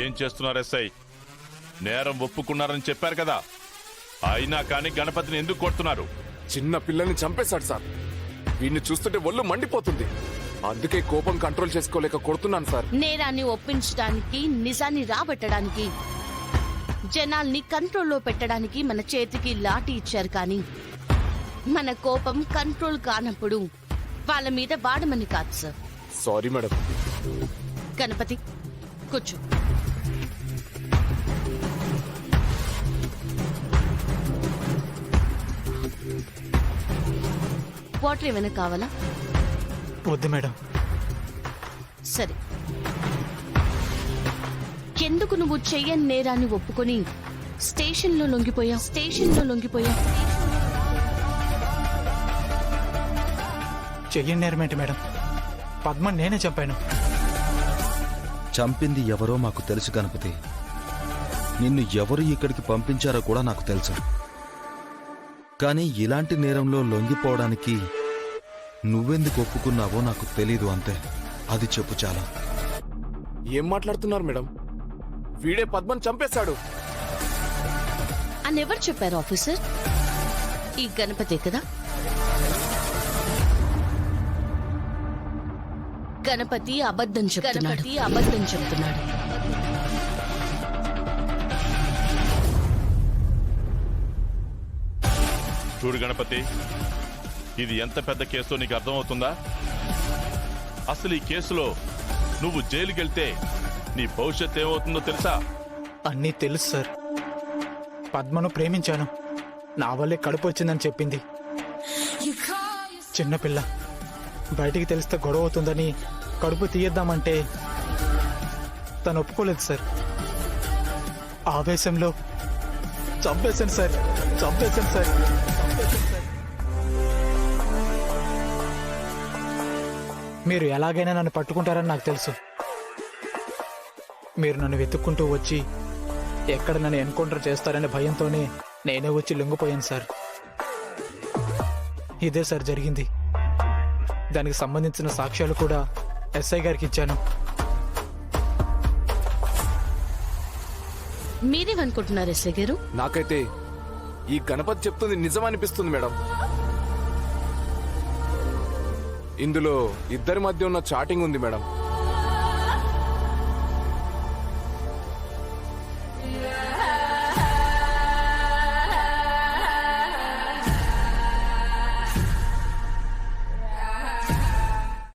ఏం చేస్తున్నారు ఎస్ఐ? నేరం ఒప్పుకున్నారని చెప్పారు కదా, అయినా కానీ గణపతిని ఎందుకు కొడుతున్నారు? చిన్న పిల్లల్ని చంపేశాడు సార్. వీడిని చూస్తుంటే ఒళ్ళు మండిపోతుంది. అందుకే కోపం కంట్రోల్ చేసుకోలేక కొడుతున్నాను సార్. నేరాన్ని ఒప్పించడానికి, నిజాన్ని రాబట్టడానికి, జనాల్ని కంట్రోల్లో పెట్టడానికి మన చేతికి లాఠీ ఇచ్చారు. కానీ మన కోపం కంట్రోల్ కానప్పుడు వాళ్ళ మీద వాడమని కాదు సార్. Sorry madam. గణపతి కూర్చో. వాటర్ ఏమైనా కావాలా? వద్దు మేడం. సరే, ఎందుకు నువ్వు చెయ్యని నేరాన్ని ఒప్పుకొని స్టేషన్లో లొంగిపోయా? చెయ్యని నేరమేంటి మేడం? పద్మ నేనే చంపాను. చంపింది ఎవరో మాకు తెలుసు గణపతి. నిన్ను ఎవరు ఇక్కడికి పంపించారో కూడా నాకు తెలుసు. కానీ ఇలాంటి నేరంలో లొంగిపోవడానికి నువ్వెందుకు ఒప్పుకున్నావో నాకు తెలీదు, అంతే. అది చెప్పు చాలా. ఏం మాట్లాడుతున్నారు మేడం? వీడే పద్మని చంపేశాడు అని ఎవరు చెప్పారు ఆఫీసర్? ఈ గణపతే కదా? గణపతి అబద్ధం చెప్తున్నాడు. చూడు గణపతి, ఇది ఎంత పెద్ద కేసో నీకు అర్థమవుతుందా? అసలు ఈ కేసులో నువ్వు జైలుకెళ్తే నీ భవిష్యత్ ఏమవుతుందో తెలుసా? అన్నీ తెలుసు సార్. పద్మను ప్రేమించాను, నా వల్లే కడుపు వచ్చిందని చెప్పింది. చిన్నపిల్ల, బయటికి తెలిస్తే గొడవ అవుతుందని కడుపు తీయద్దామంటే తను ఒప్పుకోలేదు సార్. ఆవేశంలో చంపేశాను సార్. మీరు ఎలాగైనా నన్ను పట్టుకుంటారని నాకు తెలుసు. మీరు నన్ను వెతుక్కుంటూ వచ్చి ఎక్కడ నన్ను ఎన్కౌంటర్ చేస్తారనే భయంతోనే నేనే వచ్చి లొంగిపోయాను సార్. ఇదే సార్ జరిగింది. దానికి సంబంధించిన సాక్ష్యాలు కూడా ఎస్ఐ గారికి ఇచ్చాను. మీరేమనుకుంటున్నారు ఎస్ఐ గారు? నాకైతే ఈ గణపతి చెప్తుంది నిజమనిపిస్తుంది మేడం. ఇందులో ఇద్దరి మధ్య ఉన్న చాటింగ్ ఉంది మేడం.